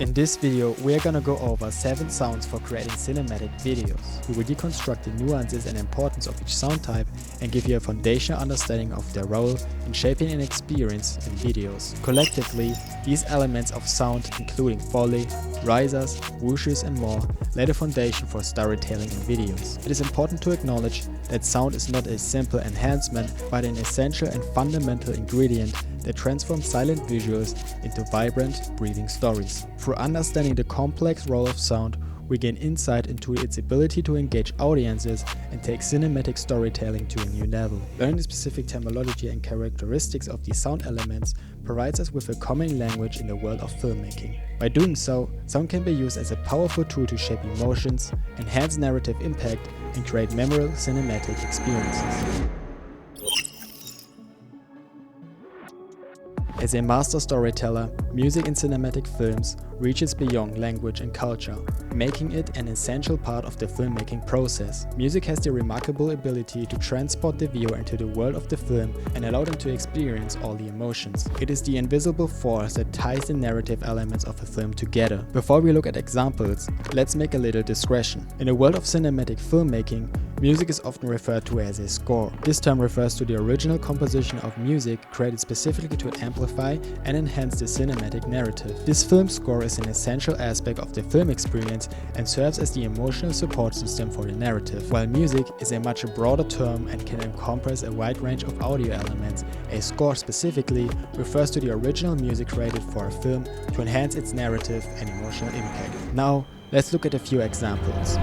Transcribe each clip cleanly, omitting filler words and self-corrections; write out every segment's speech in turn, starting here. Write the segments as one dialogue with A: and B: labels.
A: In this video, we are gonna go over 7 sounds for creating cinematic videos. We will deconstruct the nuances and importance of each sound type and give you a foundational understanding of their role in shaping an experience in videos. Collectively, these elements of sound, including Foley, risers, whooshes and more, lay the foundation for storytelling in videos. It is important to acknowledge that sound is not a simple enhancement, but an essential and fundamental ingredient that transforms silent visuals into vibrant, breathing stories. Through understanding the complex role of sound, we gain insight into its ability to engage audiences and take cinematic storytelling to a new level. Learning the specific terminology and characteristics of these sound elements provides us with a common language in the world of filmmaking. By doing so, sound can be used as a powerful tool to shape emotions, enhance narrative impact, and create memorable cinematic experiences. As a master storyteller, music in cinematic films reaches beyond language and culture, making it an essential part of the filmmaking process. Music has the remarkable ability to transport the viewer into the world of the film and allow them to experience all the emotions. It is the invisible force that ties the narrative elements of a film together. Before we look at examples, let's make a little digression. In the world of cinematic filmmaking, music is often referred to as a score. This term refers to the original composition of music created specifically to amplify and enhance the cinematic narrative. This film score is an essential aspect of the film experience and serves as the emotional support system for the narrative. While music is a much broader term and can encompass a wide range of audio elements, a score specifically refers to the original music created for a film to enhance its narrative and emotional impact. Now, let's look at a few examples.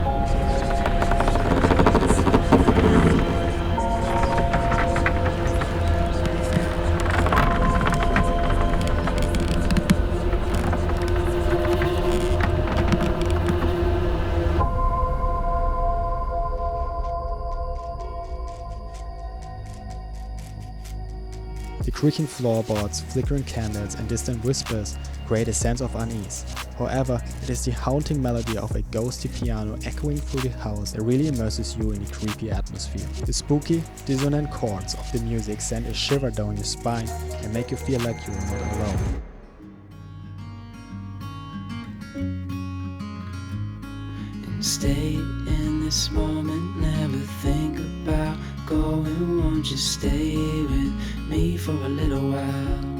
A: The creaking floorboards, flickering candles, and distant whispers create a sense of unease. However, it is the haunting melody of a ghostly piano echoing through the house that really immerses you in the creepy atmosphere. The spooky, dissonant chords of the music send a shiver down your spine and make you feel like you are not alone.
B: Stay in this moment, never think about going. Won't you stay with me for a little while?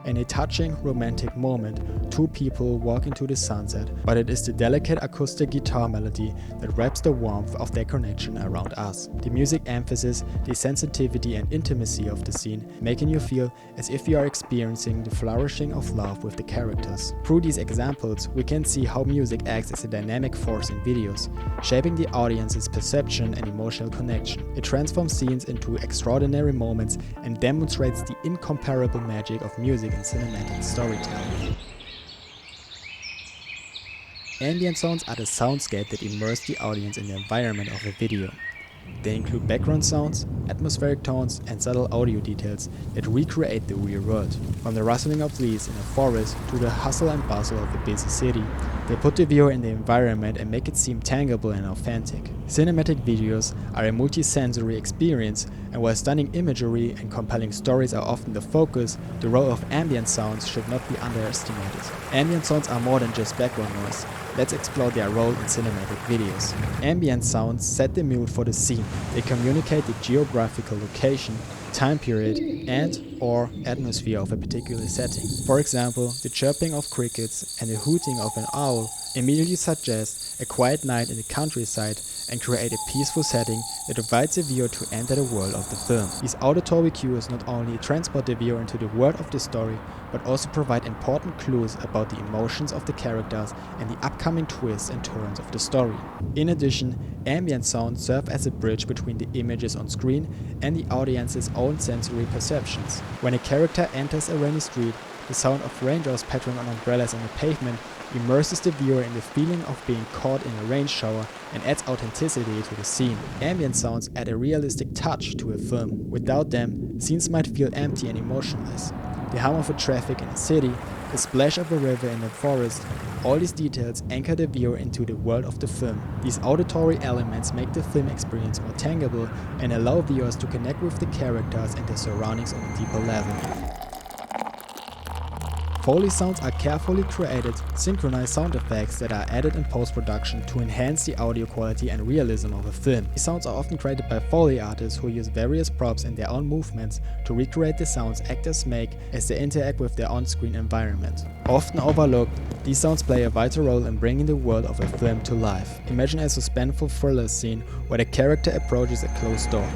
A: In a touching, romantic moment, two people walk into the sunset, but it is the delicate acoustic guitar melody that wraps the warmth of their connection around us. The music emphasizes the sensitivity and intimacy of the scene, making you feel as if you are experiencing the flourishing of love with the characters. Through these examples, we can see how music acts as a dynamic force in videos, shaping the audience's perception and emotional connection. It transforms scenes into extraordinary moments and demonstrates the incomparable magic of music in cinematic storytelling. Ambient sounds are the soundscape that immerse the audience in the environment of a video. They include background sounds, atmospheric tones, and subtle audio details that recreate the real world. From the rustling of leaves in a forest to the hustle and bustle of a busy city, they put the viewer in the environment and make it seem tangible and authentic. Cinematic videos are a multi-sensory experience, and while stunning imagery and compelling stories are often the focus, the role of ambient sounds should not be underestimated. Ambient sounds are more than just background noise. Let's explore their role in cinematic videos. Ambient sounds set the mood for the scene. They communicate the geographical location, time period, and/or atmosphere of a particular setting. For example, the chirping of crickets and the hooting of an owl immediately suggest a quiet night in the countryside and create a peaceful setting that invites the viewer to enter the world of the film. These auditory cues not only transport the viewer into the world of the story, but also provide important clues about the emotions of the characters and the upcoming twists and turns of the story. In addition, ambient sounds serve as a bridge between the images on screen and the audience's own sensory perceptions. When a character enters a rainy street, the sound of raindrops pattering on umbrellas on the pavement immerses the viewer in the feeling of being caught in a rain shower and adds authenticity to the scene. Ambient sounds add a realistic touch to a film. Without them, scenes might feel empty and emotionless. The hum of a traffic in a city, the splash of a river in a forest, All these details anchor the viewer into the world of the film. These auditory elements make the film experience more tangible and allow viewers to connect with the characters and their surroundings on a deeper level. Foley sounds are carefully created, synchronized sound effects that are added in post-production to enhance the audio quality and realism of a film. These sounds are often created by Foley artists who use various props and their own movements to recreate the sounds actors make as they interact with their on-screen environment. Often overlooked, these sounds play a vital role in bringing the world of a film to life. Imagine a suspenseful thriller scene where the character approaches a closed door.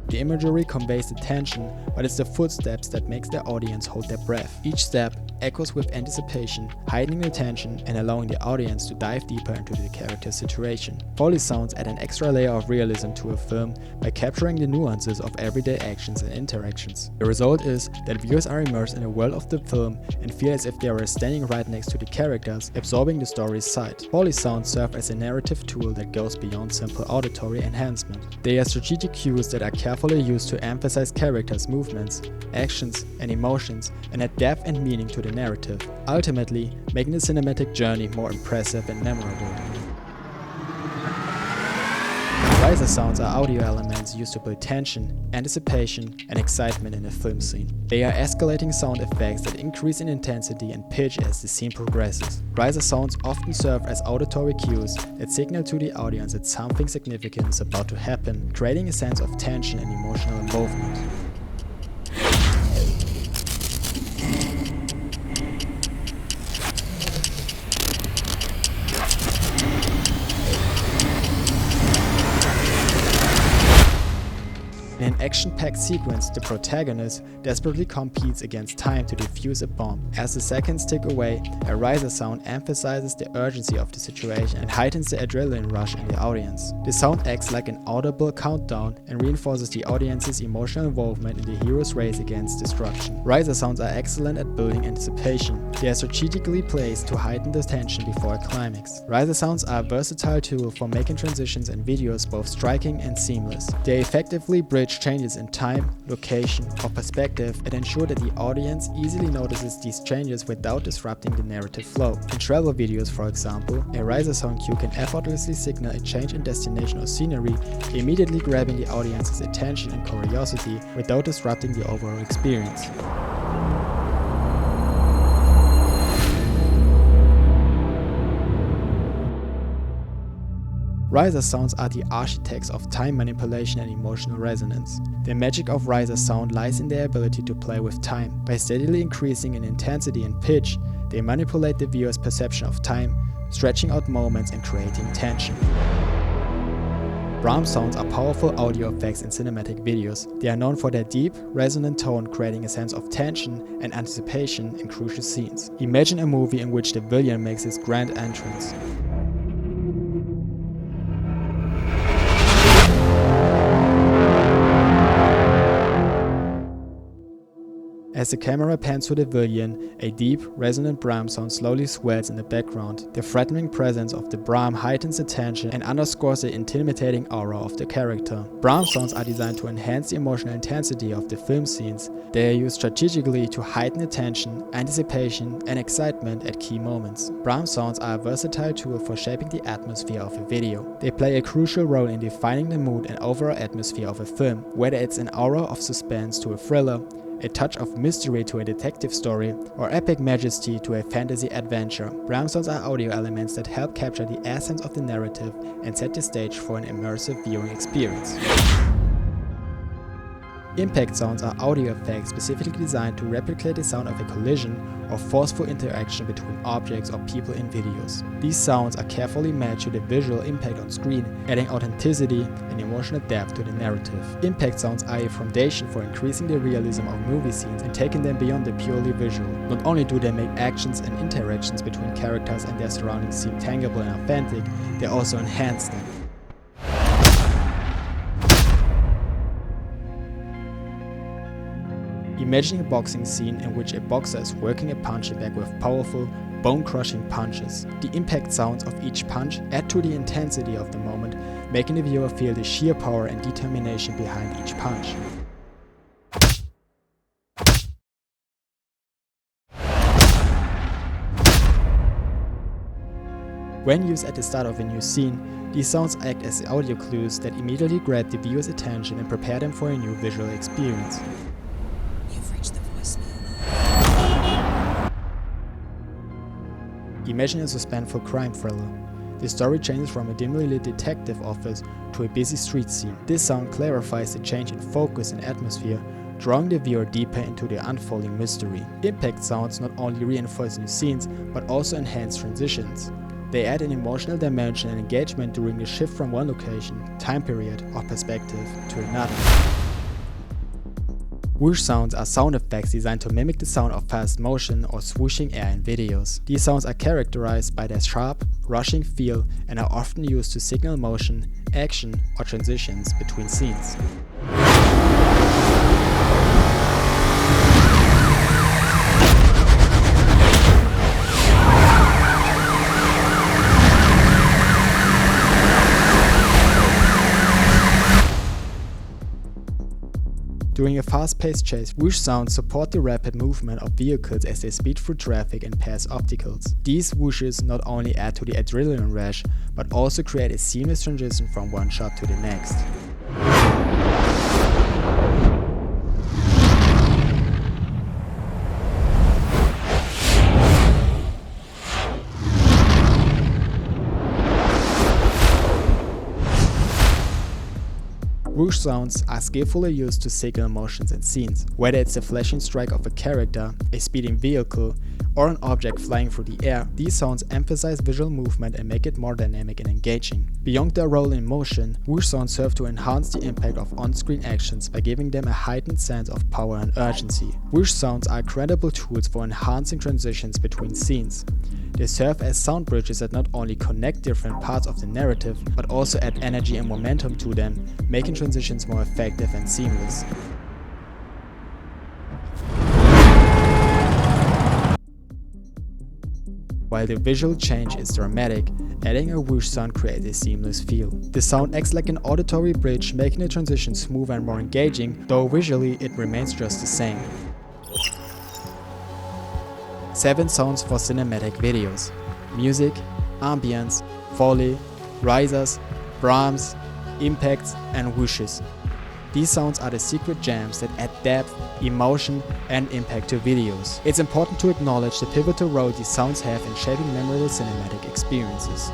A: The imagery conveys the tension, but it's the footsteps that makes the audience hold their breath. Each step echoes with anticipation, heightening the tension and allowing the audience to dive deeper into the character's situation. Foley sounds add an extra layer of realism to a film by capturing the nuances of everyday actions and interactions. The result is that viewers are immersed in the world of the film and feel as if they are standing right next to the characters, absorbing the story's side. Foley sounds serve as a narrative tool that goes beyond simple auditory enhancement. They are strategic cues that are carefully used to emphasize characters' movements, actions, and emotions, and add depth and meaning to the narrative, ultimately making the cinematic journey more impressive and memorable. Riser sounds are audio elements used to build tension, anticipation, and excitement in a film scene. They are escalating sound effects that increase in intensity and pitch as the scene progresses. Riser sounds often serve as auditory cues that signal to the audience that something significant is about to happen, creating a sense of tension and emotional involvement. In an action-packed sequence, the protagonist desperately competes against time to defuse a bomb. As the seconds tick away, a riser sound emphasizes the urgency of the situation and heightens the adrenaline rush in the audience. The sound acts like an audible countdown and reinforces the audience's emotional involvement in the hero's race against destruction. Riser sounds are excellent at building anticipation. They are strategically placed to heighten the tension before a climax. Riser sounds are a versatile tool for making transitions and videos both striking and seamless. They effectively bridge changes in time, location, or perspective and ensure that the audience easily notices these changes without disrupting the narrative flow. In travel videos, for example, a riser sound cue can effortlessly signal a change in destination or scenery, immediately grabbing the audience's attention and curiosity without disrupting the overall experience. Riser sounds are the architects of time manipulation and emotional resonance. The magic of riser sound lies in their ability to play with time. By steadily increasing in intensity and pitch, they manipulate the viewer's perception of time, stretching out moments and creating tension. Braam sounds are powerful audio effects in cinematic videos. They are known for their deep, resonant tone, creating a sense of tension and anticipation in crucial scenes. Imagine a movie in which the villain makes his grand entrance. As the camera pans to the villain, a deep, resonant Braam sound slowly swells in the background. The threatening presence of the Braam heightens the tension and underscores the intimidating aura of the character. Braam sounds are designed to enhance the emotional intensity of the film scenes. They are used strategically to heighten the tension, anticipation, and excitement at key moments. Braam sounds are a versatile tool for shaping the atmosphere of a video. They play a crucial role in defining the mood and overall atmosphere of a film, whether it's an aura of suspense to a thriller, a touch of mystery to a detective story, or epic majesty to a fantasy adventure. Braam sounds are audio elements that help capture the essence of the narrative and set the stage for an immersive viewing experience. Impact sounds are audio effects specifically designed to replicate the sound of a collision or forceful interaction between objects or people in videos. These sounds are carefully matched to the visual impact on screen, adding authenticity and emotional depth to the narrative. Impact sounds are a foundation for increasing the realism of movie scenes and taking them beyond the purely visual. Not only do they make actions and interactions between characters and their surroundings seem tangible and authentic, they also enhance them. Imagine a boxing scene in which a boxer is working a punching bag with powerful, bone-crushing punches. The impact sounds of each punch add to the intensity of the moment, making the viewer feel the sheer power and determination behind each punch. When used at the start of a new scene, these sounds act as audio clues that immediately grab the viewer's attention and prepare them for a new visual experience.
B: You've reached the voicemail.
A: Imagine a suspenseful crime thriller. The story changes from a dimly lit detective office to a busy street scene. This sound clarifies the change in focus and atmosphere, drawing the viewer deeper into the unfolding mystery. Impact sounds not only reinforce new scenes, but also enhance transitions. They add an emotional dimension and engagement during the shift from one location, time period, or perspective to another. Whoosh sounds are sound effects designed to mimic the sound of fast motion or swooshing air in videos. These sounds are characterized by their sharp, rushing feel and are often used to signal motion, action, or transitions between scenes. During a fast-paced chase, whoosh sounds support the rapid movement of vehicles as they speed through traffic and pass obstacles. These whooshes not only add to the adrenaline rush, but also create a seamless transition from one shot to the next. Whoosh sounds are skillfully used to signal motions and scenes, whether it's the flashing strike of a character, a speeding vehicle, or an object flying through the air. These sounds emphasize visual movement and make it more dynamic and engaging. Beyond their role in motion, whoosh sounds serve to enhance the impact of on-screen actions by giving them a heightened sense of power and urgency. Whoosh sounds are credible tools for enhancing transitions between scenes. They serve as sound bridges that not only connect different parts of the narrative, but also add energy and momentum to them, making transitions more effective and seamless. While the visual change is dramatic, adding a whoosh sound creates a seamless feel. The sound acts like an auditory bridge, making the transition smoother and more engaging, though visually it remains just the same. 7 sounds for cinematic videos: music, ambience, Foley, risers, Braams, impacts, and whooshes. These sounds are the secret gems that add depth, emotion, and impact to videos. It's important to acknowledge the pivotal role these sounds have in shaping memorable cinematic experiences.